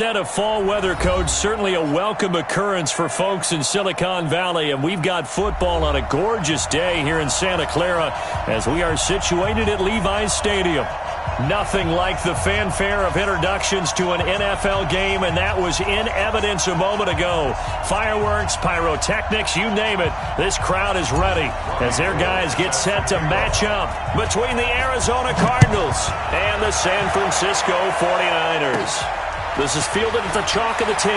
Instead of fall weather, Coach, certainly a welcome occurrence for folks in Silicon Valley, and we've got football on a gorgeous day here in Santa Clara as we are situated at Levi's Stadium. Nothing like the fanfare of introductions to an NFL game, and that was in evidence a moment ago. Fireworks, pyrotechnics, you name it. This crowd is ready as their guys get set to match up between the Arizona Cardinals and the San Francisco 49ers. This is fielded at the chalk of the 10.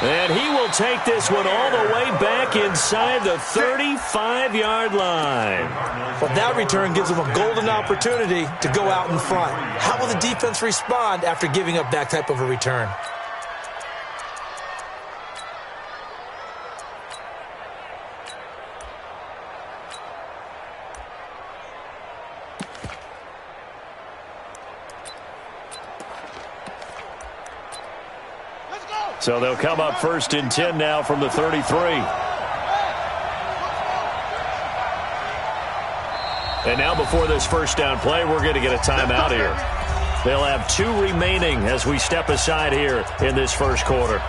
And he will take this one all the way back inside the 35-yard line. Well, that return gives him a golden opportunity to go out in front. How will the defense respond after giving up that type of a return? So they'll come up 1st and 10 now from the 33. And now before this first down play, we're going to get a timeout here. They'll have 2 remaining as we step aside here in this first quarter.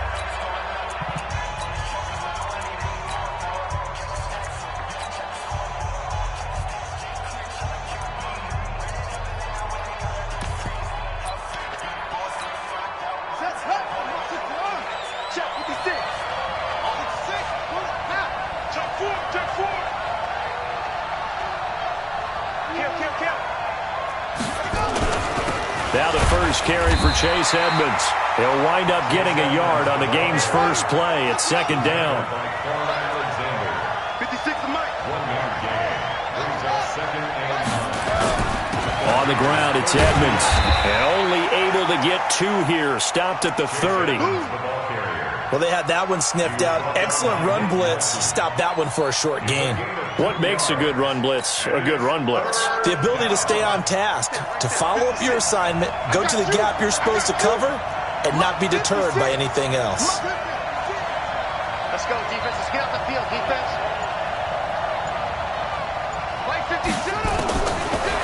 Now the first carry for Chase Edmonds. He'll wind up getting a yard on the game's first play. It's 2nd down. 56 to Mike. 1-yard gain. Brings up 2nd and 9. On the ground, it's Edmonds. And only able to get 2 here. Stopped at the 30. Well, they had that one sniffed out. Excellent run blitz. Stopped that one for a short gain. What makes a good run blitz a good run blitz? The ability to stay on task, to follow up your assignment, go to the gap you're supposed to cover, and not be deterred by anything else. Let's go, defense. Let's get off the field, defense. Play 52.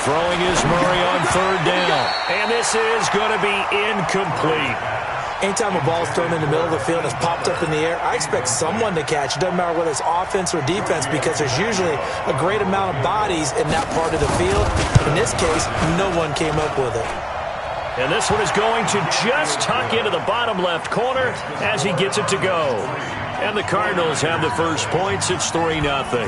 Throwing is Murray on 3rd down. And this is going to be incomplete. Anytime a ball is thrown in the middle of the field and it's popped up in the air, I expect someone to catch. It doesn't matter whether it's offense or defense because there's usually a great amount of bodies in that part of the field. In this case, no one came up with it. And this one is going to just tuck into the bottom left corner as he gets it to go. And the Cardinals have the first points. It's 3-0.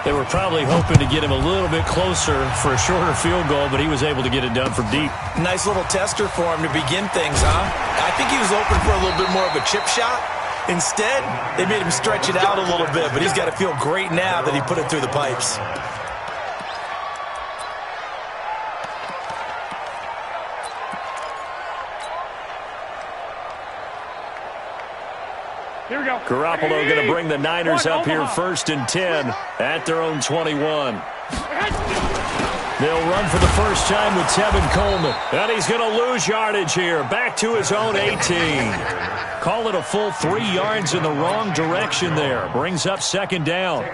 They were probably hoping to get him a little bit closer for a shorter field goal, but he was able to get it done from deep. Nice little tester for him to begin things, huh? I think he was open for a little bit more of a chip shot. Instead, they made him stretch it out a little bit, but he's got to feel great now that he put it through the pipes. Here we go. Garoppolo going to bring the Niners up here 1st and 10 at their own 21. They'll run for the first time with Tevin Coleman. And he's going to lose yardage here. Back to his own 18. Call it a full 3 yards in the wrong direction there. Brings up 2nd down. A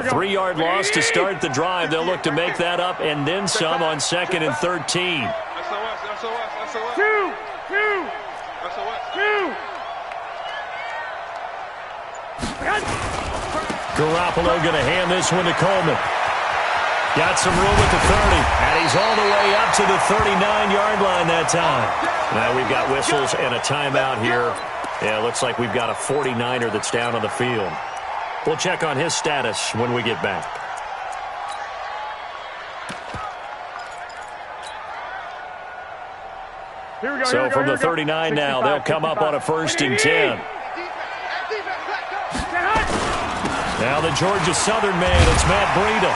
3-yard loss to start the drive. They'll look to make that up and then some on 2nd and 13. Garoppolo going to hand this one to Coleman. Got some room at the 30, and he's all the way up to the 39-yard line that time. Now we've got whistles and a timeout here. Yeah, it looks like we've got a 49er that's down on the field. We'll check on his status when we get back. So from the 39 now, they'll come up on a 1st and 10. Now the Georgia Southern man, it's Matt Breida.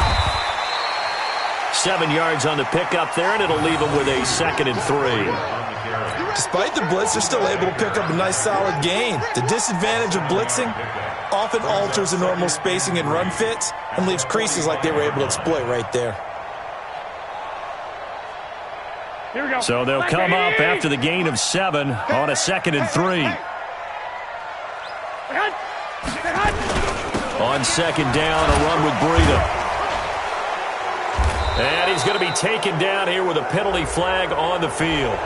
7 yards on the pickup there, and it'll leave him with a 2nd and 3. Despite the blitz, they're still able to pick up a nice solid gain. The disadvantage of blitzing often alters the normal spacing and run fits and leaves creases like they were able to exploit right there. Here we go. So they'll come up after the gain of 7 on a 2nd and 3. On on second down, a run with Breida. And he's going to be taken down here with a penalty flag on the field.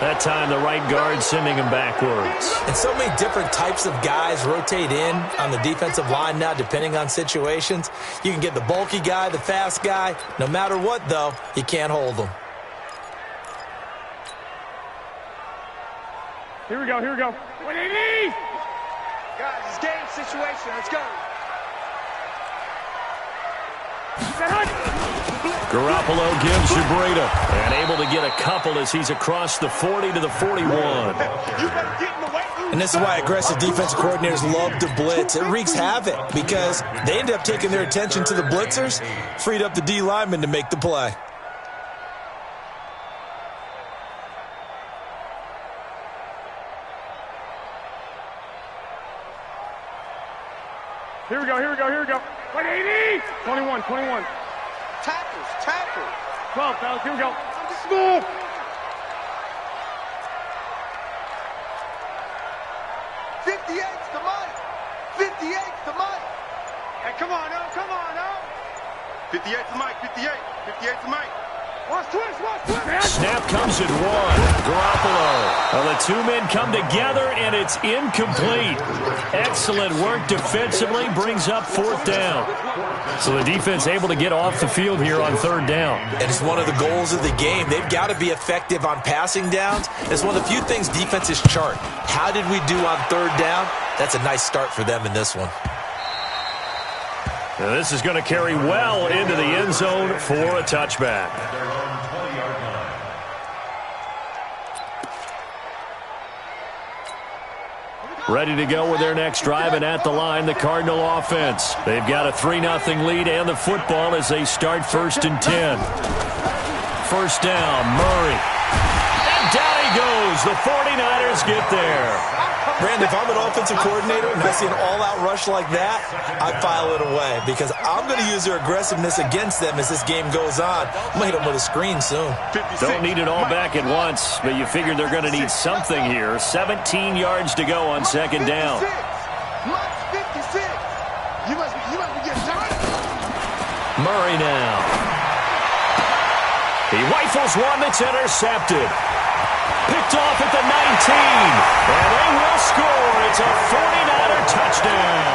That time the right guard sending him backwards. And so many different types of guys rotate in on the defensive line now depending on situations. You can get the bulky guy, the fast guy. No matter what, though, you can't hold them. Here we go, here we go. 180! Guys, it's game situation. Let's go. Garoppolo gives to Breida. And able to get a couple as he's across the 40 to the 41. And this is why aggressive defensive coordinators love to blitz. It wreaks havoc because they end up taking their attention to the blitzers, freed up the D lineman to make the play. Here we go, here we go, here we go. 180! 21, 21. Tackles. 12, fellas, here we go. Move! 58's the money. 58's the money. Hey, come on, now, come on, now. 58's the mic. 58's the mic. Watch twist. Snap comes at one. Garoppolo. Well, the two men come together, and it's incomplete. Excellent work defensively. Brings up fourth down. So the defense able to get off the field here on third down. And it's one of the goals of the game. They've got to be effective on passing downs. It's one of the few things defenses chart. How did we do on third down? That's a nice start for them in this one. Now this is going to carry well into the end zone for a touchback. Ready to go with their next drive, and at the line, the Cardinal offense. They've got a 3-0 lead and the football as they start 1st and 10. First down, Murray. And down he goes. The 49ers get there. Brandon, if I'm an offensive coordinator and I see an all-out rush like that, I file it away because I'm going to use their aggressiveness against them as this game goes on. I'm going to hit them with a screen soon. Don't need it all back at once, but you figure they're going to need something here. 17 yards to go on second down. Mike, 56. You must be getting tired. Murray now. He rifles one that's intercepted. Picked off at the 19. And they will score. It's a 49er touchdown.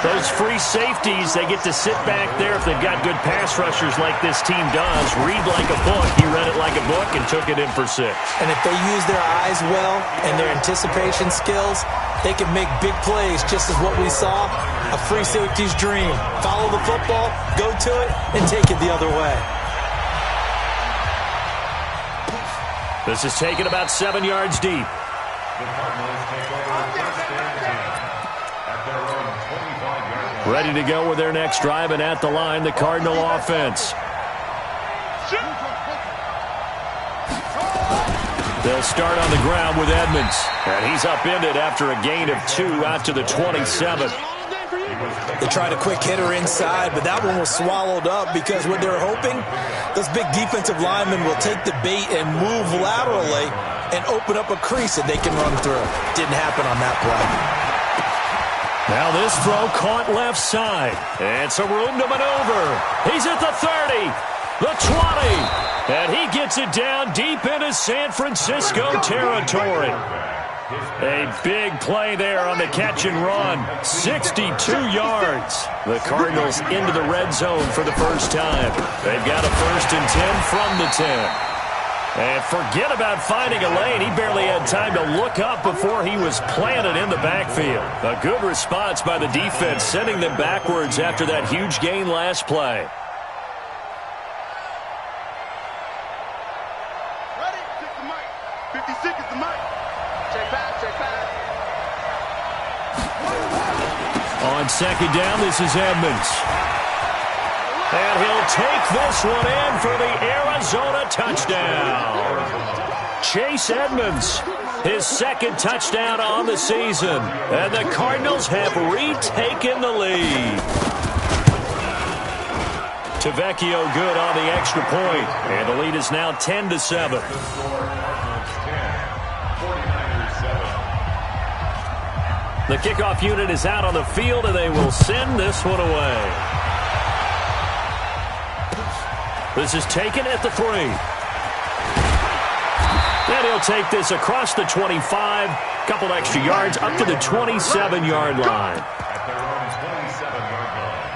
Those free safeties, they get to sit back there if they've got good pass rushers like this team does. Read like a book. He read it like a book and took it in for 6. And if they use their eyes well and their anticipation skills, they can make big plays just as what we saw. A free safety's dream. Follow the football, go to it, and take it the other way. This is taken about 7 yards deep. Ready to go with their next drive, and at the line, the Cardinal offense. They'll start on the ground with Edmonds. And he's upended after a gain of 2 out to the 27. They tried a quick hitter inside, but that one was swallowed up because what they're hoping, those big defensive linemen will take the bait and move laterally and open up a crease that they can run through. Didn't happen on that play. Now this throw caught left side. And some room to maneuver. He's at the 30, the 20, and he gets it down deep into San Francisco territory. A big play there on the catch and run. 62 yards. The Cardinals into the red zone for the first time. They've got a 1st and 10 from the 10. And forget about finding a lane. He barely had time to look up before he was planted in the backfield. A good response by the defense, sending them backwards after that huge gain last play. Ready? Take the mic. 56 is the mic. Check back. On second down, this is Edmonds. And he'll take this one in for the Arizona touchdown. Chase Edmonds, his 2nd touchdown on the season. And the Cardinals have retaken the lead. Tavecchio good on the extra point. And the lead is now 10-7. The kickoff unit is out on the field, and they will send this one away. This is taken at the 3. And he'll take this across the 25, couple extra yards up to the 27-yard line. At their own 27-yard line.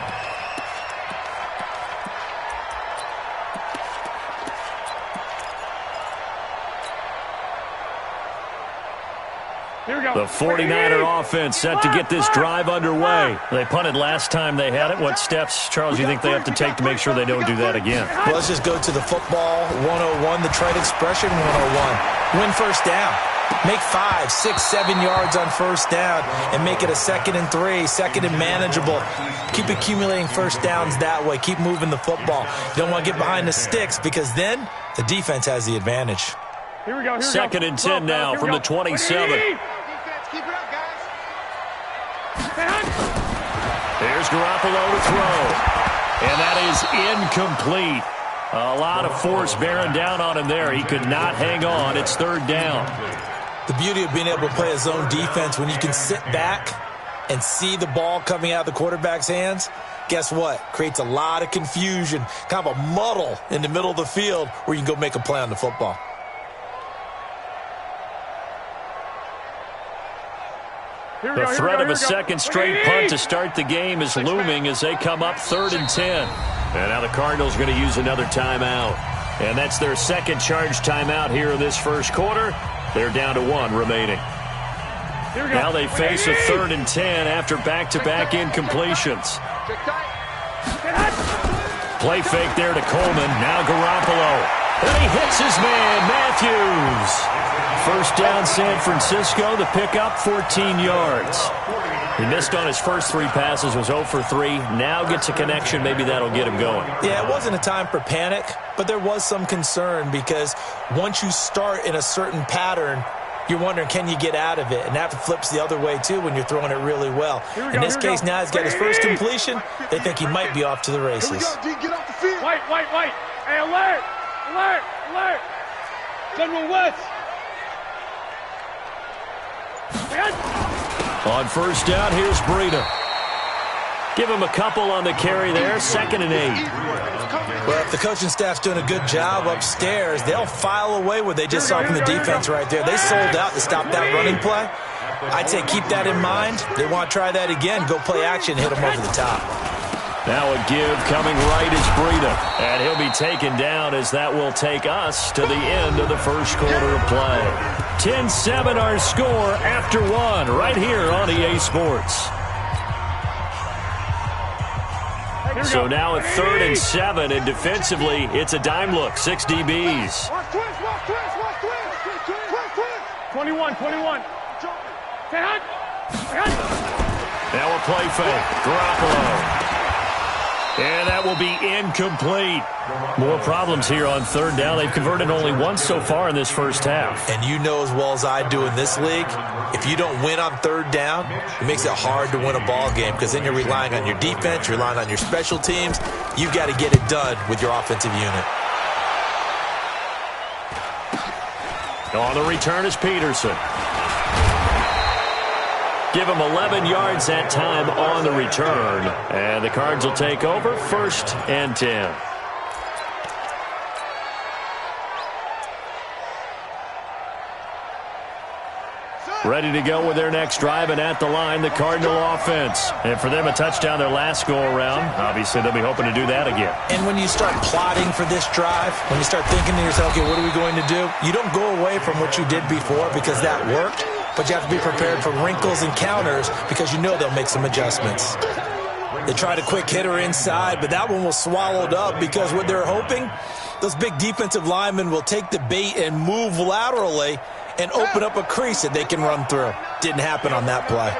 Here we go. The 49er offense set to get this drive underway. They punted last time they had it. What steps, Charles, do you think they have to take to make sure they don't do that again? Well, let's just go to the football 101, the trade expression 101. Win first down. Make 5, 6, 7 yards on first down and make it a 2nd and 3, 2nd and manageable. Keep accumulating first downs that way. Keep moving the football. You don't want to get behind the sticks because then the defense has the advantage. Here we go. 2nd and 10 now from the 27. Keep it up, guys. Here's Garoppolo to throw. And that is incomplete. A lot of force bearing down on him there. He could not hang on. It's 3rd down. The beauty of being able to play a zone defense when you can sit back and see the ball coming out of the quarterback's hands, guess what? Creates a lot of confusion, kind of a muddle in the middle of the field where you can go make a play on the football. The threat of a second straight punt to start the game is looming as they come up 3rd and 10. And now the Cardinals are going to use another timeout. And that's their second charge timeout here in this first quarter. They're down to 1 remaining. Now they face a 3rd and 10 after back-to-back incompletions. Play fake there to Coleman. Now Garoppolo. And he hits his man, Matthews. First down, San Francisco. The pickup, 14 yards. He missed on his first 3 passes, was 0 for 3. Now gets a connection. Maybe that'll get him going. Yeah, it wasn't a time for panic, but there was some concern because once you start in a certain pattern, you're wondering, can you get out of it? And that flips the other way, too, when you're throwing it really well. In this case, now he's got his first completion. They think he might be off to the races. Here we go, D. Get off the field. White. Hey, alert. General West. On first down, here's Breida. Give him a couple on the carry there. 2nd and 8. Well, if the coaching staff's doing a good job upstairs, they'll file away what they just saw from the defense right there. They sold out to stop that running play. I'd say keep that in mind. They want to try that again. Go play action, hit them over the top. Now a give coming right is Breida. And he'll be taken down as that will take us to the end of the first quarter of play. 10-7 our score after 1 right here on EA Sports. So now at 3rd and 7, and defensively, it's a dime look. 6 DBs. 21. Now a play fake. Garoppolo. And that will be incomplete. More problems here on 3rd down. They've converted only once so far in this first half. And you know as well as I do in this league, if you don't win on 3rd down, it makes it hard to win a ball game because then you're relying on your defense, you're relying on your special teams. You've got to get it done with your offensive unit. On the return is Peterson. Give him 11 yards that time on the return. And the Cards will take over 1st and 10. Ready to go with their next drive, and at the line, the Cardinal offense. And for them, a touchdown their last go-around. Obviously, they'll be hoping to do that again. And when you start plotting for this drive, when you start thinking to yourself, okay, what are we going to do? You don't go away from what you did before because that worked, but you have to be prepared for wrinkles and counters because you know they'll make some adjustments. They tried a quick hitter inside, but that one was swallowed up because what they're hoping, those big defensive linemen will take the bait and move laterally and open up a crease that they can run through. Didn't happen on that play.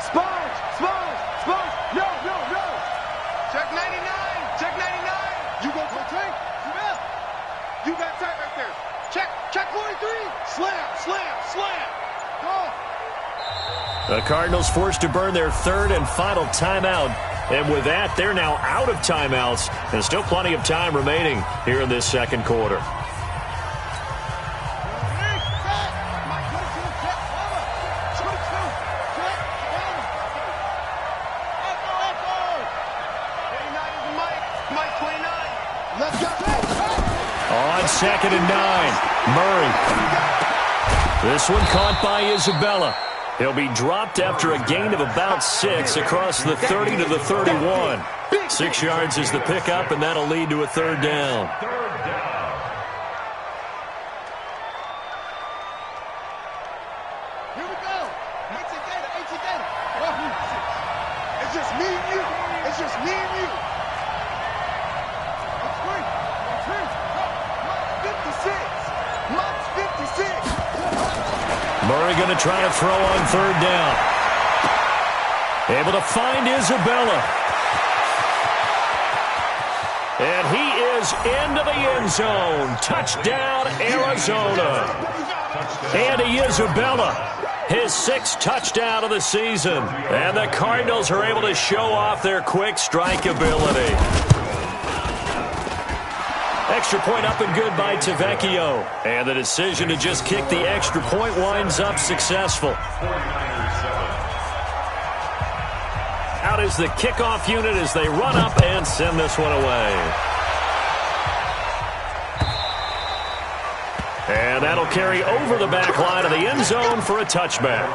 Sponge. No. Check 99. You go for tank. You got tight right there. Check 43. Slam. Go. The Cardinals forced to burn their 3rd and final timeout. And with that, they're now out of timeouts. And still plenty of time remaining here in this second quarter. 2nd and 9. Murray. This one caught by Isabella. He'll be dropped after a gain of about 6 across the 30 to the 31. 6 yards is the pickup, and that'll lead to a 3rd down. Here we go. 18 data, 18 data. It's just me and you. It's just me and you. It's free. It's free. Mott's 56. Murray going to try to throw on 3rd down. Able to find Isabella. And he is into the end zone. Touchdown, Arizona. Andy Isabella, his 6th touchdown of the season. And the Cardinals are able to show off their quick strike ability. Extra point up and good by Tavecchio. And the decision to just kick the extra point winds up successful. Out is the kickoff unit as they run up and send this one away. And that'll carry over the back line of the end zone for a touchback.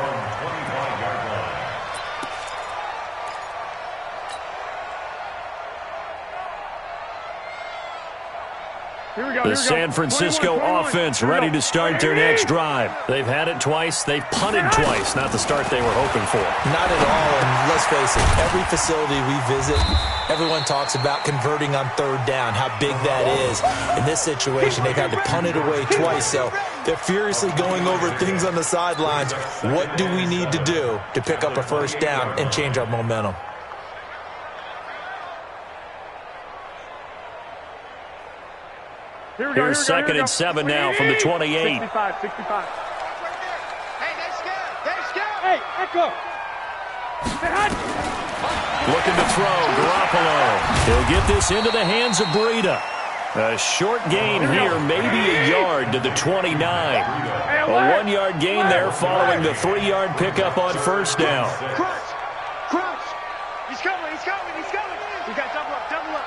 The San Francisco offense ready to start their next drive. They've had it twice. They've punted twice. Not the start they were hoping for. Not at all, and let's face it, every facility we visit, everyone talks about converting on 3rd down, how big that is. In this situation, they've had to punt it away twice, so they're furiously going over things on the sidelines. What do we need to do to pick up a 1st down and change our momentum? Here's 2nd and 7 now from the 28. 65. Hey, they scared. They scared. Hey, Echo. Looking to throw, Garoppolo. He'll get this into the hands of Breida. A short gain here, maybe a yard to the 29. A 1-yard gain there following the 3-yard pickup on 1st down. Crunch. Crunch. He's coming. He's coming. He's coming. We got double up. Double up.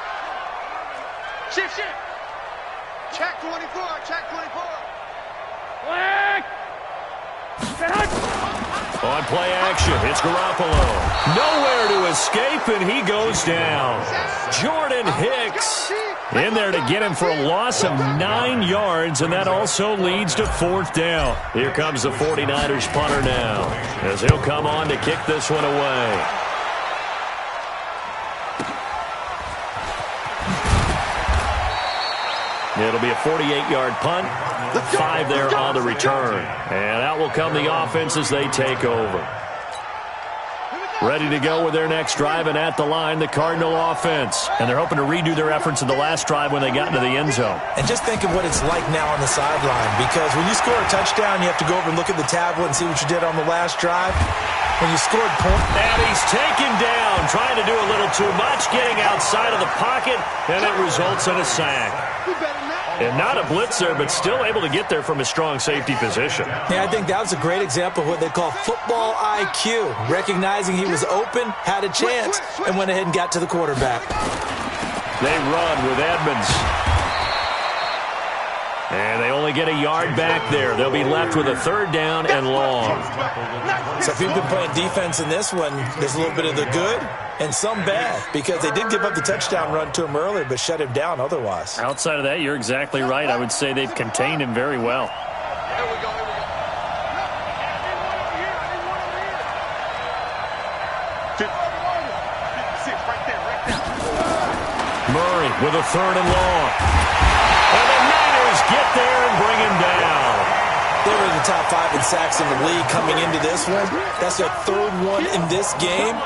Shift, shift. Check 24, check 24. On play action, it's Garoppolo. Nowhere to escape, and he goes down. Jordan Hicks in there to get him for a loss of 9 yards, and that also leads to 4th down. Here comes the 49ers punter now, as he'll come on to kick this one away. It'll be a 48-yard punt, 5 there on the return. And out will come the offense as they take over. Ready to go with their next drive, and at the line, the Cardinal offense. And they're hoping to redo their efforts in the last drive when they got into the end zone. And just think of what it's like now on the sideline, because when you score a touchdown, you have to go over and look at the tablet and see what you did on the last drive. When you scored points. And he's taken down, trying to do a little too much, getting outside of the pocket, and it results in a sack. And not a blitzer, but still able to get there from a strong safety position. Yeah, I think that was a great example of what they call football IQ. Recognizing he was open, had a chance, and went ahead and got to the quarterback. They run with Edmonds. And they only get a yard back there. They'll be left with a 3rd down and long. So if you've been playing defense in this one, there's a little bit of the good and some bad, because they did give up the touchdown run to him earlier, but shut him down otherwise. Outside of that, you're exactly right. I would say they've contained him very well. Here we go. Murray with a 3rd and long. And the Niners get there and bring him down. They were in the top 5 in sacks in the league coming into this one. That's their 3rd one in this game.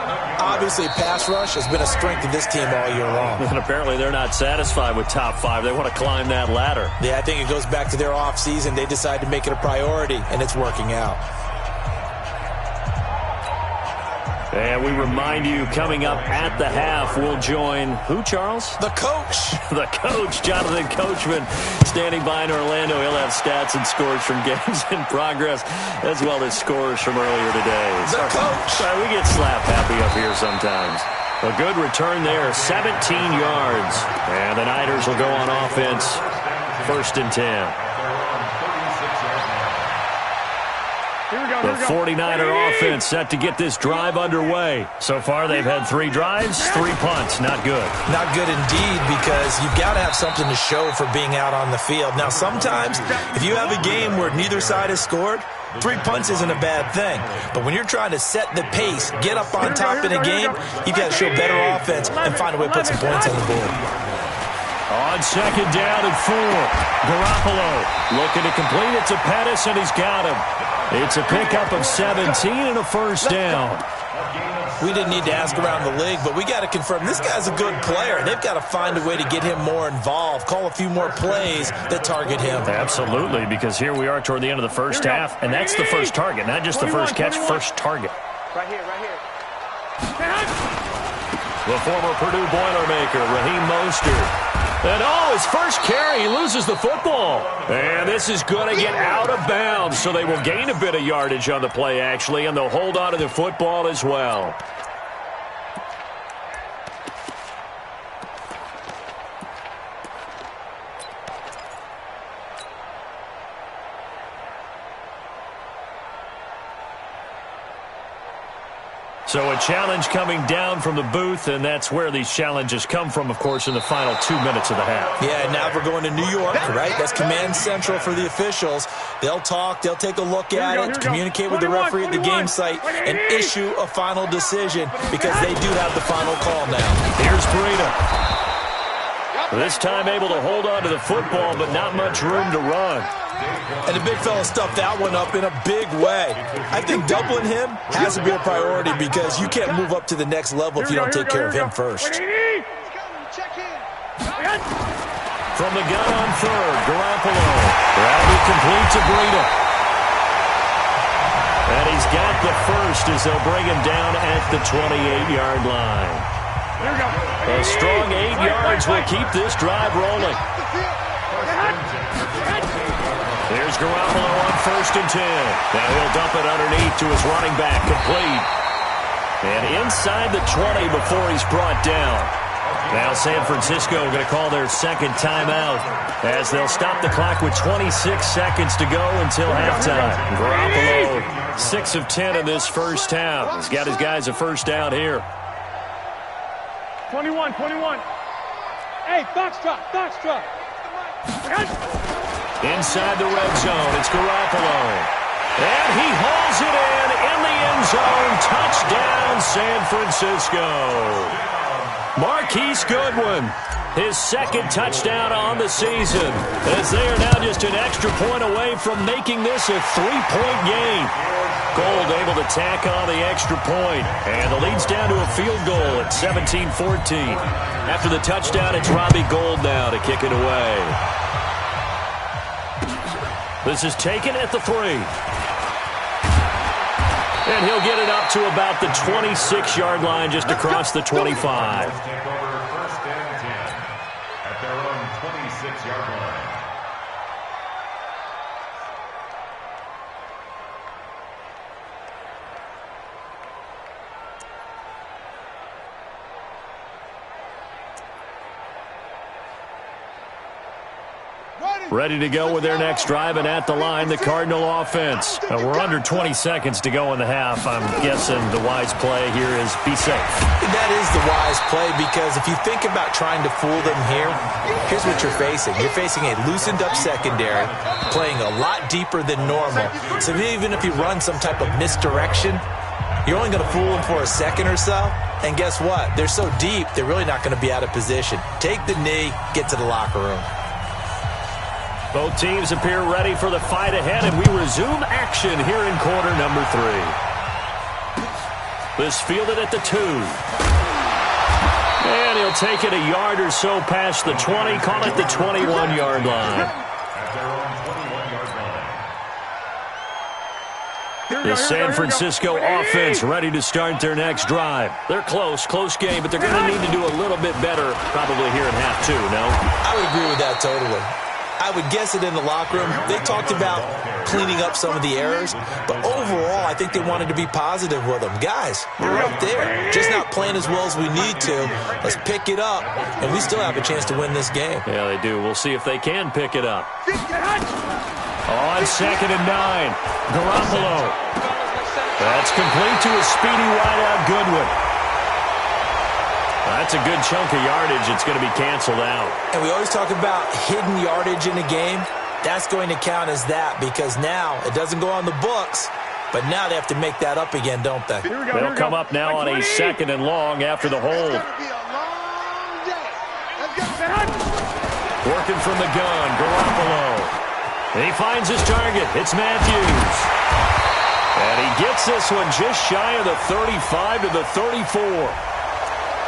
Obviously, pass rush has been a strength of this team all year long. And apparently they're not satisfied with top 5. They want to climb that ladder. Yeah, I think it goes back to their offseason. They decided to make it a priority, and it's working out. And we remind you, coming up at the half, we'll join who, Charles? The coach. The coach, Jonathan Coachman, standing by in Orlando. He'll have stats and scores from games in progress, as well as scores from earlier today. The coach. Sorry, we get slap happy up here sometimes. A good return there, 17 yards. And the Niners will go on offense First and 10. The 49er offense set to get this drive underway. So far, they've had 3 drives, 3 punts. Not good. Not good indeed, because you've got to have something to show for being out on the field. Now, sometimes, if you have a game where neither side has scored, 3 punts isn't a bad thing. But when you're trying to set the pace, get up on top in a game, you've got to show better offense and find a way to put some points on the board. On second down and 4, Garoppolo looking to complete it to Pettis, and he's got him. It's a pickup of 17 and a first down. We didn't need to ask around the league, but we got to confirm this guy's a good player. They've got to find a way to get him more involved, call a few more plays that target him. Absolutely, because here we are toward the end of the first half, and that's the first target, not just the first catch, first target. Right here, right here. The former Purdue Boilermaker, Raheem Mostert. And his first carry, he loses the football. And this is going to get out of bounds, so they will gain a bit of yardage on the play, actually, and they'll hold on to the football as well. So a challenge coming down from the booth, and that's where these challenges come from, of course, in the final 2 minutes of the half. Yeah, now we're going to New York, right? That's command central for the officials. They'll talk, they'll take a look at it, communicate with the referee at the game site, and issue a final decision, because they do have the final call now. Here's Breida. This time able to hold on to the football, but not much room to run. And the big fella stuffed that one up in a big way. I think doubling him has to be a priority, because you can't move up to the next level if you don't take care of him first. From the gun on third, Garoppolo. That'll be complete to Breida. And he's got the first as they'll bring him down at the 28-yard line. A strong 8 yards will keep this drive rolling. There's Garoppolo on first and 10. Now he'll dump it underneath to his running back, complete. And inside the 20 before he's brought down. Now San Francisco going to call their second timeout as they'll stop the clock with 26 seconds to go until halftime. Garoppolo, 6 of 10 in this first half. He's got his guys a first down here. 21. Hey, Foxtrot. Inside the red zone, it's Garoppolo. And he hauls it in the end zone. Touchdown, San Francisco. Marquise Goodwin, his second touchdown on the season, as they are now just an extra point away from making this a 3-point game. Gold able to tack on the extra point, and the lead's down to a field goal at 17-14. After the touchdown, it's Robbie Gould now to kick it away. This is taken at the 3. And he'll get it up to about the 26-yard line, just across the 25. Take over first and 10 at their own 26-yard line. Ready to go with their next drive, and at the line, the Cardinal offense. We're under 20 seconds to go in the half. I'm guessing the wise play here is be safe. That is the wise play, because if you think about trying to fool them here, here's what you're facing. You're facing a loosened-up secondary, playing a lot deeper than normal. So even if you run some type of misdirection, you're only going to fool them for a second or so. And guess what? They're so deep, they're really not going to be out of position. Take the knee, get to the locker room. Both teams appear ready for the fight ahead, and we resume action here in quarter number 3. This fielded at the 2. And he'll take it a yard or so past the 20, call it the 21-yard line. At their own 21-yard line. The San Francisco offense ready to start their next drive. They're close game, but they're going to need to do a little bit better probably here in half 2, no? I would agree with that totally. I would guess it in the locker room. They talked about cleaning up some of the errors, but overall, I think they wanted to be positive with them. Guys, we're right there. Just not playing as well as we need to. Let's pick it up, and we still have a chance to win this game. Yeah, they do. We'll see if they can pick it up. On 2nd and 9, Garoppolo. That's complete to a speedy wideout Goodwin. That's a good chunk of yardage. It's going to be canceled out. And we always talk about hidden yardage in a game. That's going to count as that because now it doesn't go on the books, but now they have to make that up again, don't they? They'll come up now on a 2nd and long after the hold. Working from the gun, Garoppolo. And he finds his target. It's Matthews. And he gets this one just shy of the 35 to the 34.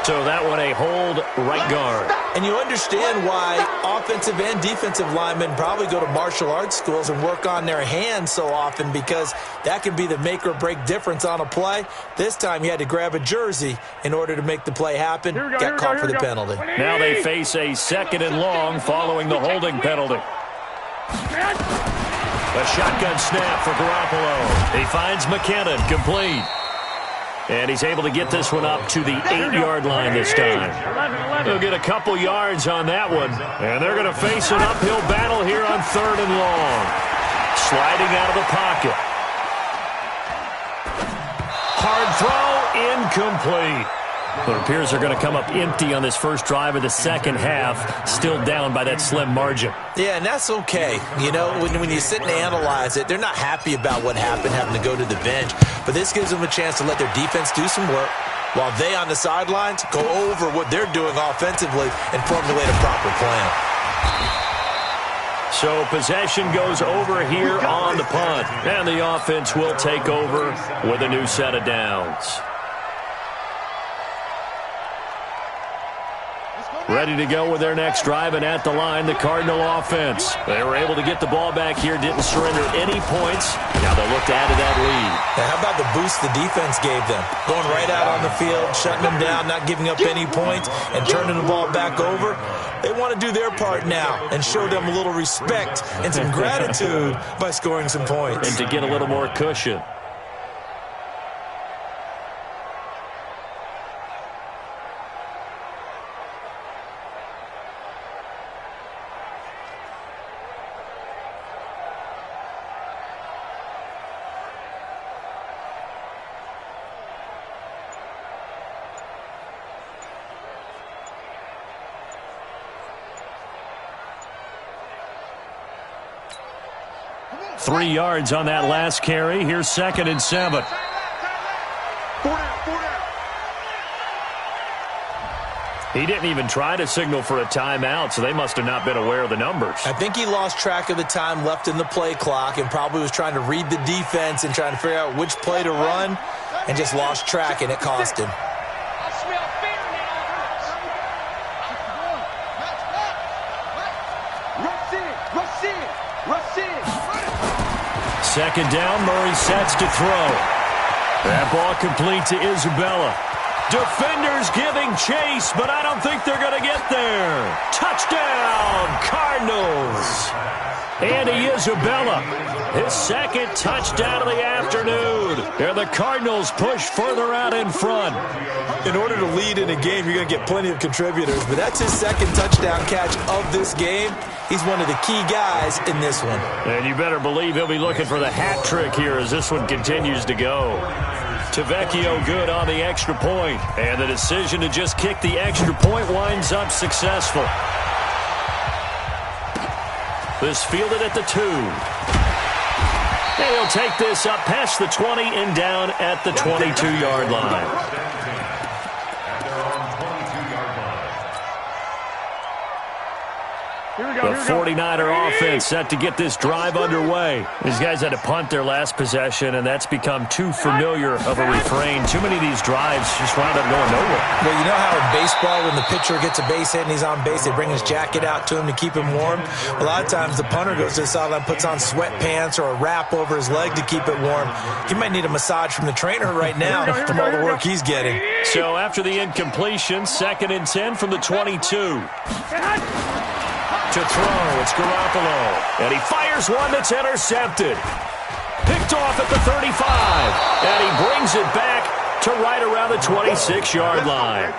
So that one a hold right guard. And you understand why offensive and defensive linemen probably go to martial arts schools and work on their hands so often because that can be the make or break difference on a play. This time he had to grab a jersey in order to make the play happen. Got caught for the penalty. Now they face a 2nd and long following the holding penalty. A shotgun snap for Garoppolo. He finds McKinnon complete. And he's able to get this one up to the 8-yard line this time. They'll get a couple yards on that one. And they're going to face an uphill battle here on 3rd and long. Sliding out of the pocket. Hard throw, incomplete. It appears they're going to come up empty on this first drive of the second half, still down by that slim margin. Yeah, and that's okay. You know, when you sit and analyze it, they're not happy about what happened, having to go to the bench. But this gives them a chance to let their defense do some work while they on the sidelines go over what they're doing offensively and formulate a proper plan. So possession goes over here on the punt. And the offense will take over with a new set of downs. Ready to go with their next drive, and at the line, the Cardinal offense. They were able to get the ball back here, didn't surrender any points. Now they'll look to add to that lead. Now, how about the boost the defense gave them? Going right out on the field, shutting them down, not giving up any points, and turning the ball back over. They want to do their part now and show them a little respect and some gratitude by scoring some points. And to get a little more cushion. Three yards on that last carry. Here's 2nd and 7. He didn't even try to signal for a timeout, so they must have not been aware of the numbers. I think he lost track of the time left in the play clock and probably was trying to read the defense and trying to figure out which play to run and just lost track, and it cost him. Second down, Murray sets to throw. That ball complete to Isabella. Defenders giving chase, but I don't think they're going to get there. Touchdown, Cardinals. Andy Isabella, his second touchdown of the afternoon. And the Cardinals push further out in front. In order to lead in a game, you're going to get plenty of contributors, but that's his second touchdown catch of this game. He's one of the key guys in this one. And you better believe he'll be looking for the hat trick here as this one continues to go. Tavecchio good on the extra point, and the decision to just kick the extra point winds up successful. This fielded at the 2. And he'll take this up past the 20 and down at the 22-yard line. The 49er offense set to get this drive underway. These guys had to punt their last possession, and that's become too familiar of a refrain. Too many of these drives just wound up going nowhere. Well, you know how in baseball when the pitcher gets a base hit and he's on base, they bring his jacket out to him to keep him warm? A lot of times the punter goes to the sideline, puts on sweatpants or a wrap over his leg to keep it warm. He might need a massage from the trainer right now from all the work he's getting. So after the incompletion, 2nd and 10 from the 22. To throw, it's Garoppolo. And he fires one that's intercepted. Picked off at the 35. And he brings it back to right around the 26-yard line.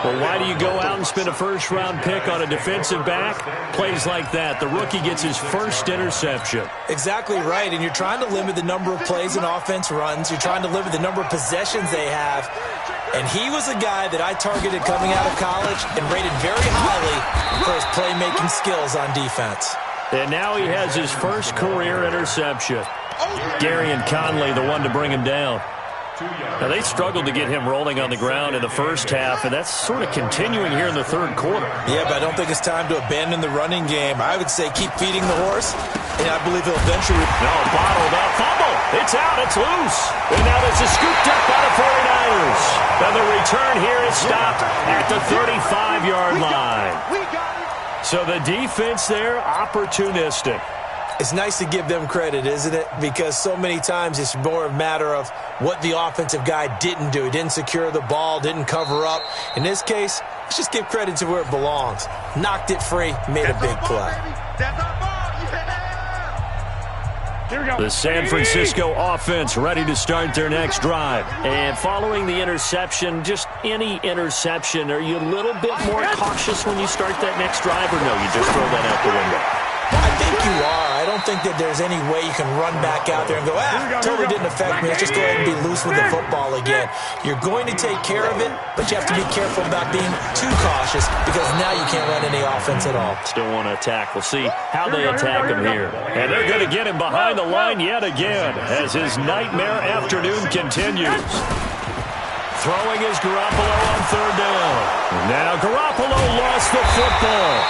Well, why do you go out and spend a first-round pick on a defensive back? Plays like that. The rookie gets his first interception. Exactly right, and you're trying to limit the number of plays an offense runs. You're trying to limit the number of possessions they have. And he was a guy that I targeted coming out of college and rated very highly for his playmaking skills on defense. And now he has his first career interception. Gary and Conley, the one to bring him down. Now, they struggled to get him rolling on the ground in the first half, and that's sort of continuing here in the third quarter. Yeah, but I don't think it's time to abandon the running game. I would say keep feeding the horse, and I believe he'll eventually... No, bottled up. Fumble. It's out. It's loose. And now this is scooped up by the 49ers. And the return here is stopped at the 35-yard line. So the defense there, opportunistic. It's nice to give them credit, isn't it? Because so many times it's more a matter of what the offensive guy didn't do. He didn't secure the ball, didn't cover up. In this case, let's just give credit to where it belongs. Knocked it free, made a big play. The San Francisco offense ready to start their next drive. And following the interception, just any interception, are you a little bit more cautious when you start that next drive, or no, you just throw that out the window? I think you are. I don't think that there's any way you can run back out there and go, totally didn't affect me. Let's just go ahead and be loose with the football again. You're going to take care of it, but you have to be careful about being too cautious because now you can't run any offense at all. Still want to attack. We'll see how they attack him here. And they're going to get him behind the line yet again as his nightmare afternoon continues. Throwing is Garoppolo on third down. Now Garoppolo lost the football.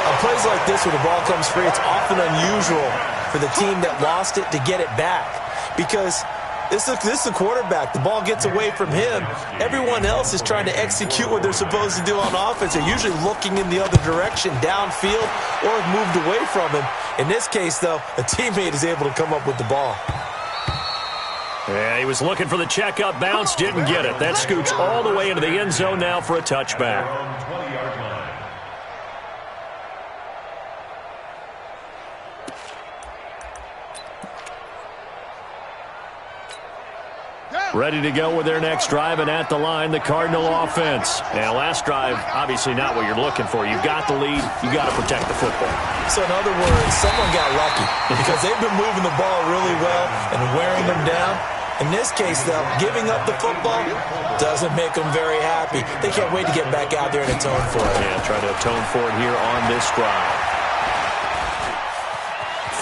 On plays like this where the ball comes free, it's often unusual for the team that lost it to get it back because this is the quarterback. The ball gets away from him. Everyone else is trying to execute what they're supposed to do on offense. They're usually looking in the other direction, downfield, or have moved away from him. In this case, though, a teammate is able to come up with the ball. Yeah, he was looking for the check-up bounce, didn't get it. That scoots all the way into the end zone now for a touchback. Ready to go with their next drive, and at the line, the Cardinal offense. Now, last drive, obviously not what you're looking for. You've got the lead. You've got to protect the football. So, in other words, someone got lucky because they've been moving the ball really well and wearing them down. In this case, though, giving up the football doesn't make them very happy. They can't wait to get back out there and atone for it. Yeah, try to atone for it here on this drive.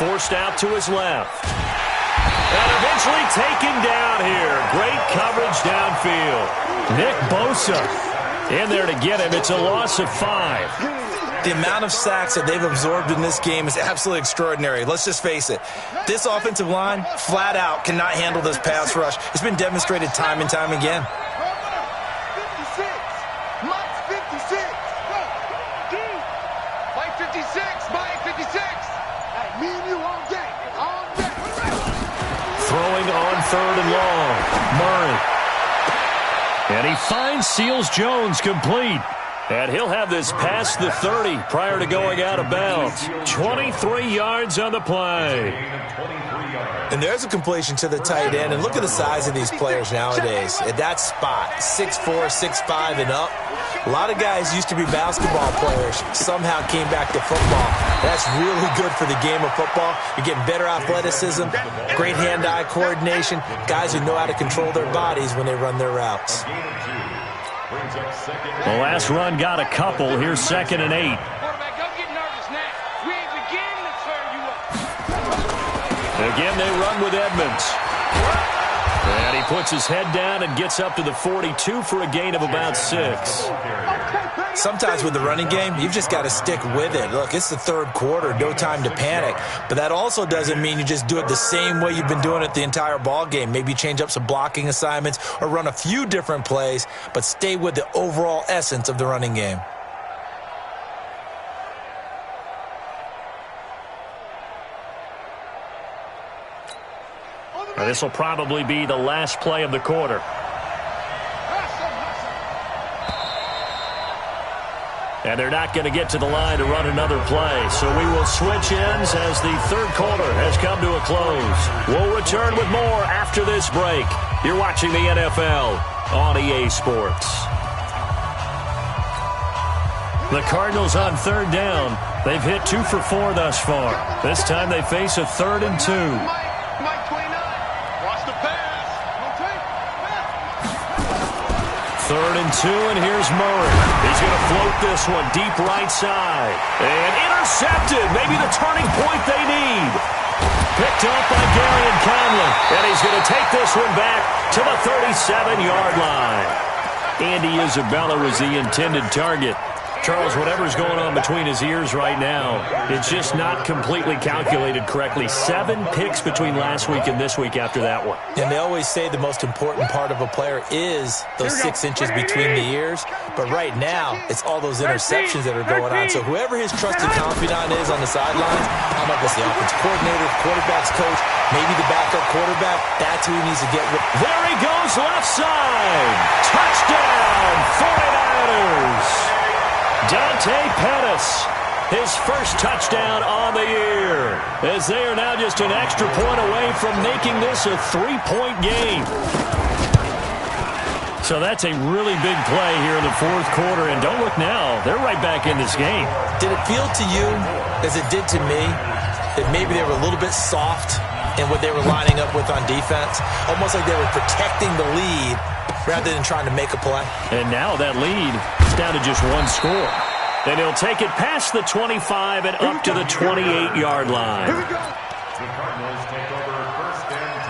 Forced out to his left. And eventually taken down here. Great coverage downfield. Nick Bosa in there to get him. It's a loss of 5. The amount of sacks that they've absorbed in this game is absolutely extraordinary. Let's just face it. This offensive line, flat out, cannot handle this pass rush. It's been demonstrated time and time again. 56. Mike's 56. Mike 56. Mike 56. Hey, me and you all day. All day. Throwing on third and long. Murray. And he finds Seals-Jones complete. And he'll have this past the 30 prior to going out of bounds. 23 yards on the play. And there's a completion to the tight end. And look at the size of these players nowadays. At that spot, 6'4", 6'5", and up. A lot of guys used to be basketball players, somehow came back to football. That's really good for the game of football. You're getting better athleticism, great hand-eye coordination, guys who know how to control their bodies when they run their routes. The last run got a couple. Here's 2nd and 8. Quarterback, don't get nervous now. We ain't beginning to turn you up. Again, they run with Edmonds. And he puts his head down and gets up to the 42 for a gain of about 6. Sometimes with the running game, you've just got to stick with it. Look, it's the third quarter, no time to panic. But that also doesn't mean you just do it the same way you've been doing it the entire ball game. Maybe change up some blocking assignments or run a few different plays, but stay with the overall essence of the running game. Now, this will probably be the last play of the quarter. And they're not going to get to the line to run another play. So we will switch ends as the third quarter has come to a close. We'll return with more after this break. You're watching the NFL on EA Sports. The Cardinals on third down. They've hit 2 for 4 thus far. This time they face a 3rd and 2. Mike 29. Watch the pass. 3rd and 2, and here's Murray. He's going to float this one deep right side. And intercepted. Maybe the turning point they need. Picked up by Gary and Conley. And he's going to take this one back to the 37-yard line. Andy Isabella was the intended target. Charles, whatever's going on between his ears right now, it's just not completely calculated correctly. 7 picks between last week and this week after that one. And they always say the most important part of a player is those 6 inches between the ears. But right now, it's all those interceptions that are going on. So whoever his trusted confidant is on the sidelines, I don't know if it's the offensive coordinator, the quarterback's coach, maybe the backup quarterback, that's who he needs to get with. There he goes, left side. Touchdown, 49ers. Dante Pettis, his first touchdown on the year, as they are now just an extra point away from making this a 3-point game. So that's a really big play here in the fourth quarter, and don't look now, they're right back in this game. Did it feel to you, as it did to me, that maybe they were a little bit soft in what they were lining up with on defense? Almost like they were protecting the lead rather than trying to make a play. And now that lead is down to just 1 score. And he'll take it past the 25 and up to the 28-yard line. The Cardinals take over 1st and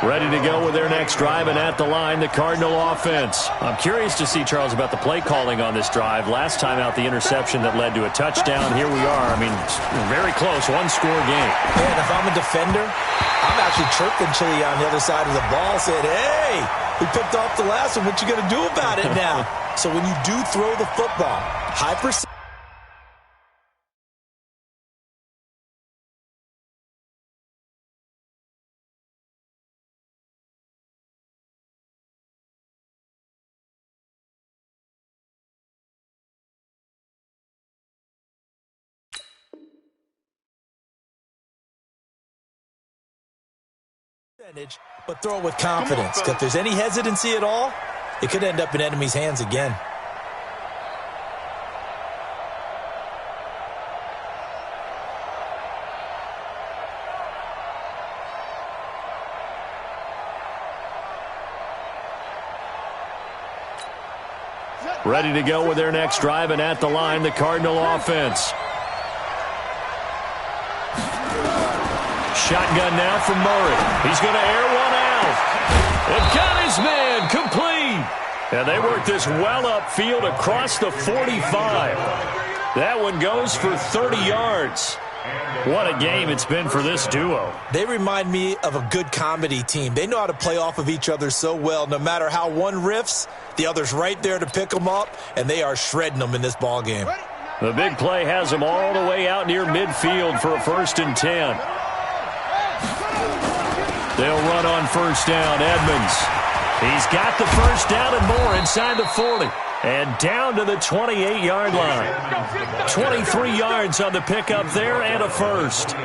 10. Ready to go with their next drive, and at the line, the Cardinal offense. I'm curious to see, Charles, about the play calling on this drive. Last time out, the interception that led to a touchdown. Here we are. I mean, very close, 1-score game. Man, if I'm a defender, I'm actually chirping Chili on the other side of the ball, saying, hey, we picked off the last one. What you going to do about it now? So when you do throw the football, high percentage. But throw it with confidence. If there's any hesitancy at all, it could end up in enemy's hands again. Ready to go with their next drive, and at the line, the Cardinal offense. Shotgun now from Murray. He's going to air one out. And got his man complete. And they work this well upfield across the 45. That one goes for 30 yards. What a game it's been for this duo. They remind me of a good comedy team. They know how to play off of each other so well. No matter how one riffs, the other's right there to pick them up, and they are shredding them in this ball game. The big play has them all the way out near midfield for a 1st and 10. They'll run on 1st down. Edmonds. He's got the 1st down and more inside the 40. And down to the 28-yard line. 23 yards on the pickup there and a 1st.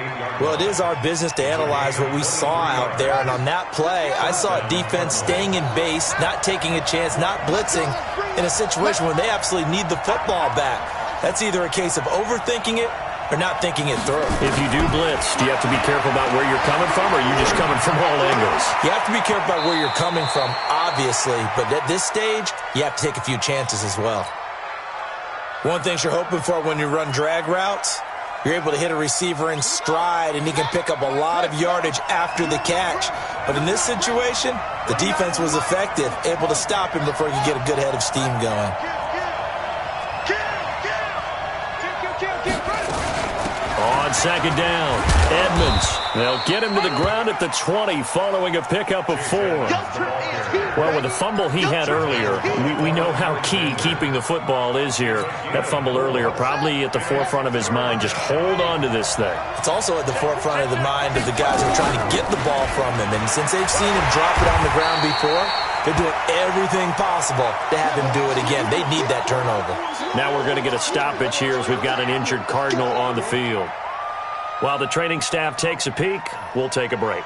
Well, it is our business to analyze what we saw out there. And on that play, I saw a defense staying in base, not taking a chance, not blitzing in a situation where they absolutely need the football back. That's either a case of overthinking it or not thinking it through. If you do blitz, do you have to be careful about where you're coming from, or are you just coming from all angles? You have to be careful about where you're coming from, obviously, but at this stage, you have to take a few chances as well. One thing you're hoping for when you run drag routes, you're able to hit a receiver in stride, and he can pick up a lot of yardage after the catch. But in this situation, the defense was effective, able to stop him before he could get a good head of steam going. On 2nd down, Edmonds. They'll get him to the ground at the 20 following a pickup of 4. Well, with the fumble he had earlier, we know how key keeping the football is here. That fumble earlier probably at the forefront of his mind. Just hold on to this thing. It's also at the forefront of the mind of the guys who are trying to get the ball from him. And since they've seen him drop it on the ground before, They're doing everything possible to have him do it again. They need that turnover. Now we're going to get a stoppage here as we've got an injured Cardinal on the field. While the training staff takes a peek, we'll take a break.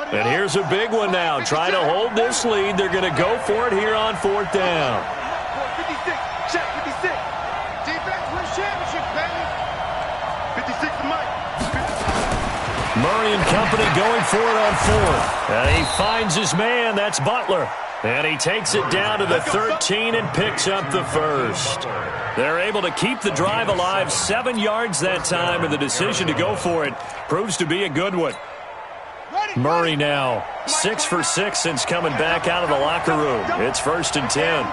And here's a big one now. Trying to hold this lead. They're going to go for it here on 4th down. 56. Check 56. Defense wins championship, baby. 56 to Mike. Murray and company going for it on 4th. And he finds his man. That's Butler. And he takes it down to the 13 and picks up the first. They're able to keep the drive alive. 7 yards that time, and the decision to go for it proves to be a good one. Murray now 6 for 6 since coming back out of the locker room. It's 1st and 10.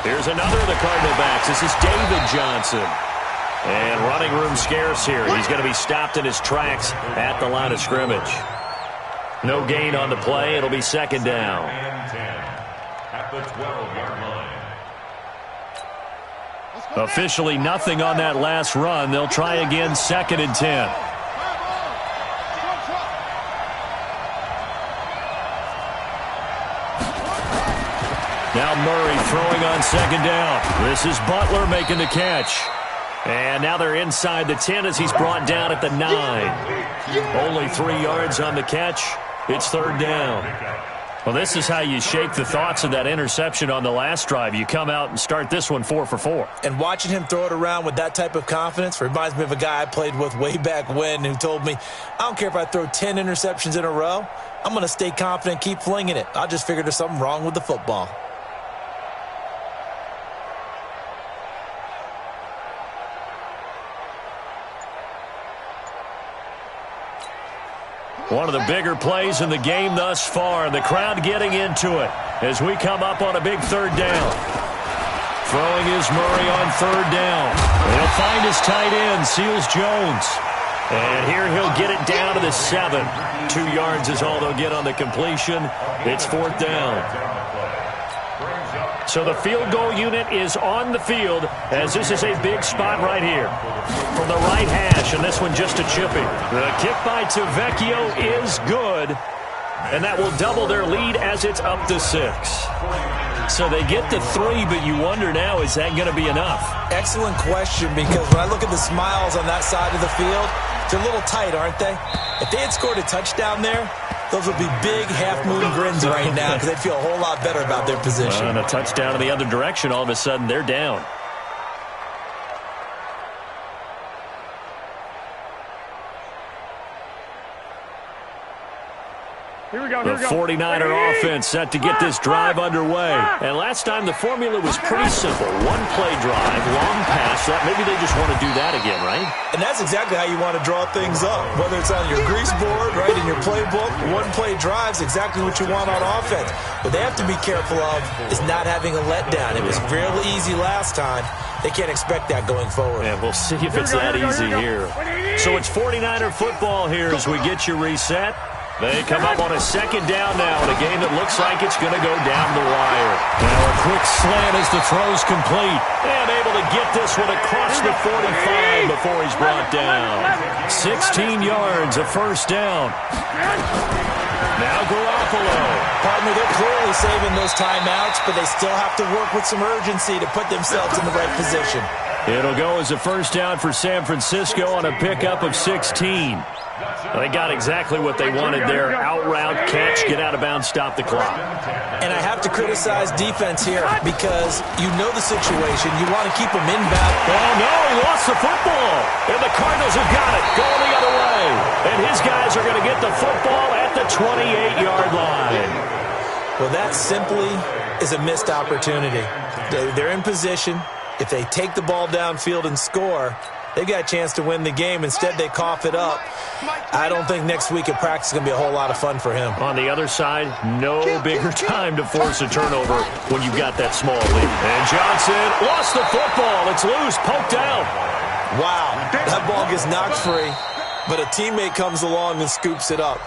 Here's another of the Cardinal backs. This is David Johnson. And running room scarce here. He's going to be stopped in his tracks at the line of scrimmage. No gain on the play. It'll be 2nd down. At the 12-yard line. Officially nothing on that last run. They'll try again 2nd and 10. Now Murray throwing on 2nd down. This is Butler making the catch. And now they're inside the 10 as he's brought down at the 9. Only 3 yards on the catch. It's 3rd down. Well, this is how you shake the thoughts of that interception on the last drive. You come out and start this one 4 for 4. And watching him throw it around with that type of confidence reminds me of a guy I played with way back when who told me, I don't care if I throw 10 interceptions in a row. I'm going to stay confident, keep flinging it. I just figured there's something wrong with the football. One of the bigger plays in the game thus far. The crowd getting into it as we come up on a big 3rd down. Throwing is Murray on 3rd down. He'll find his tight end, Seals Jones. And here he'll get it down to the 7. 2 yards is all they'll get on the completion. It's 4th down. So the field goal unit is on the field as this is a big spot right here. From the right hash, and this one just a chippy. The kick by Tavecchio is good, and that will double their lead as it's up to 6. So they get to 3, but you wonder now, is that going to be enough? Excellent question, because when I look at the smiles on that side of the field, they're a little tight, aren't they? If they had scored a touchdown there, those would be big half-moon grins right now because they'd feel a whole lot better about their position. And a touchdown in the other direction, all of a sudden they're down. Here we go, The 49er offense set to get this drive underway. And last time the formula was pretty simple. One-play drive, long pass. Maybe they just want to do that again, right? And that's exactly how you want to draw things up. Whether it's on your grease board, right, in your playbook, one-play drive's exactly what you want on offense. What they have to be careful of is not having a letdown. It was real easy last time. They can't expect that going forward. And we'll see if it's that easy here. So it's 49er football here as we get you reset. They come up on a 2nd down now in a game that looks like it's going to go down the wire. Now a quick slant as the throw's complete. And able to get this one across the 45 before he's brought down. 16 yards, a 1st down. Now Garoppolo. Partner, they're clearly saving those timeouts, but they still have to work with some urgency to put themselves in the right position. It'll go as a 1st down for San Francisco on a pickup of 16. They got exactly what they wanted there. Out route, catch, get out of bounds, stop the clock. And I have to criticize defense here because you know the situation. You want to keep them inbound. Oh, no, he lost the football. And the Cardinals have got it, going the other way. And his guys are going to get the football at the 28-yard line. Well, that simply is a missed opportunity. They're in position. If they take the ball downfield and score, they've got a chance to win the game. Instead, they cough it up. I don't think next week at practice is going to be a whole lot of fun for him. On the other side, no bigger time to force a turnover when you've got that small lead. And Johnson lost the football. It's loose, poked out. Wow, that ball gets knocked free, but a teammate comes along and scoops it up.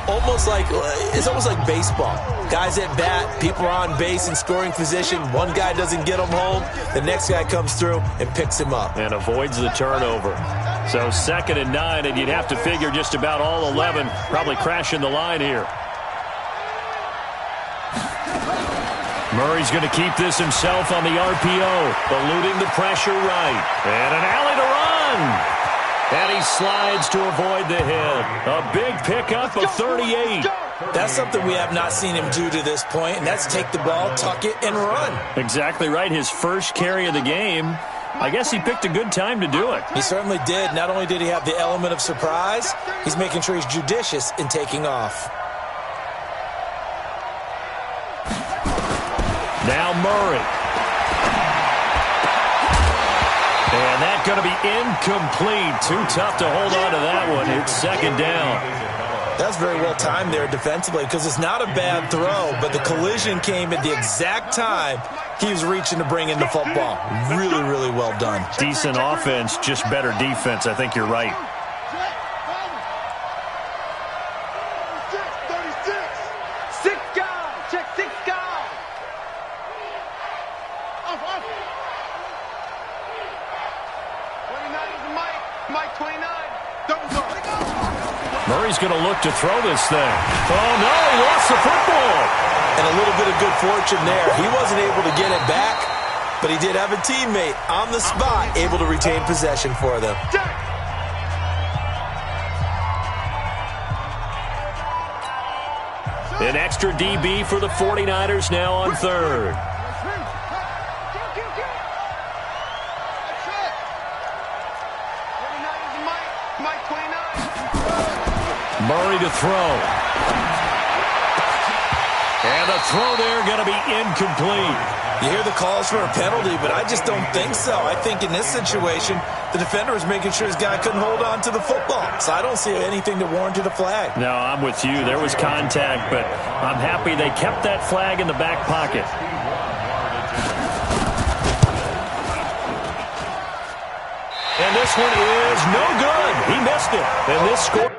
It's almost like baseball. Guys at bat, people are on base in scoring position. One guy doesn't get him home. The next guy comes through and picks him up. And avoids the turnover. So 2nd and 9, and you'd have to figure just about all 11 probably crashing the line here. Murray's going to keep this himself on the RPO, eluding the pressure right. And an alley to run. And he slides to avoid the hit. A big pickup of 38. That's something we have not seen him do to this point, and that's take the ball, tuck it, and run. Exactly right. His first carry of the game. I guess he picked a good time to do it. He certainly did. Not only did he have the element of surprise, he's making sure he's judicious in taking off. Now Murray. And that's going to be incomplete. Too tough to hold on to that one. It's 2nd down. That's very well timed there defensively because it's not a bad throw, but the collision came at the exact time he was reaching to bring in the football. Really, really well done. Decent offense, just better defense. I think you're right. Murray's going to look to throw this thing. Oh, no, he lost the football. And a little bit of good fortune there. He wasn't able to get it back, but he did have a teammate on the spot able to retain possession for them. An extra DB for the 49ers now on 3rd. Murray to throw. And the throw there going to be incomplete. You hear the calls for a penalty, but I just don't think so. I think in this situation, the defender was making sure his guy couldn't hold on to the football. So I don't see anything that warranted a flag. No, I'm with you. There was contact, but I'm happy they kept that flag in the back pocket. And this one is no good. He missed it. And this score.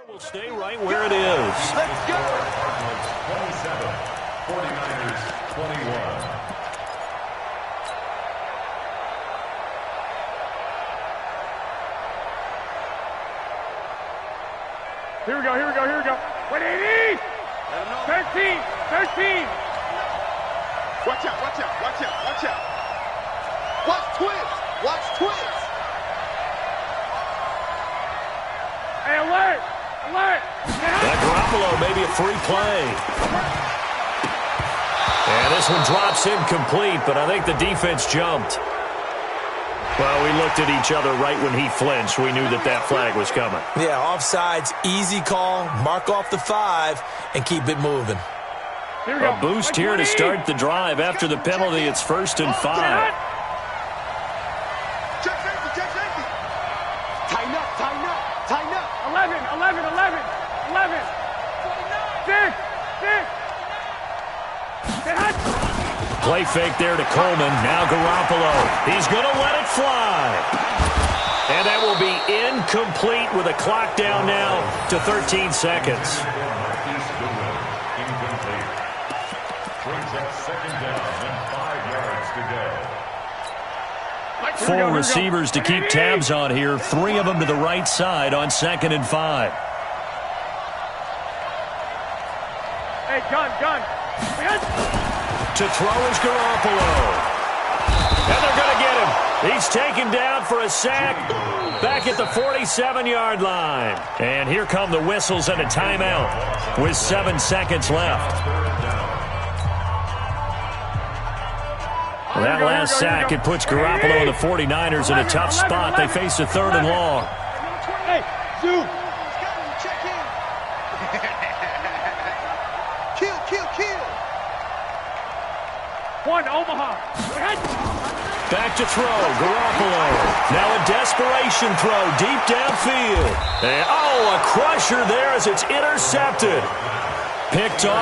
Will stay right where it is. Let's go. Cardinals 27, 49ers 21. Here we go, here we go, here we go. 180! 13! 13! Watch out, watch out, watch out, watch out. Watch twins. Watch twins. Hey, alert! Alert! That Garoppolo may be a free play. And this one drops incomplete, but I think the defense jumped. Well, we looked at each other right when he flinched. We knew that that flag was coming. Yeah, offsides, easy call, mark off the 5, and keep it moving. Here we go. A boost here to start the drive. After the penalty, it's 1st and 5. Check safety, check safety. Tighten up, tighten up, tighten up. 11, 11, 11, 11. 6, 6. Get hot. Play fake there to Coleman. Now Garoppolo. He's going to let it fly. And that will be incomplete with a clock down now to 13 seconds. Incomplete. Brings up 2nd down and 5 yards to go. Four receivers to keep tabs on here. 3 of them to the right side on 2nd and 5. Hey, gun. To throw is Garoppolo. And they're going to get him. He's taken down for a sack back at the 47-yard line. And here come the whistles and a timeout with 7 seconds left. Well, that last sack, it puts Garoppolo and the 49ers in a tough spot. They face a 3rd and long. Hey, Sue. Check in. Kill. 1, Omaha. Back to throw, Garoppolo. Now a desperation throw deep downfield. And, a crusher there as it's intercepted. Picked off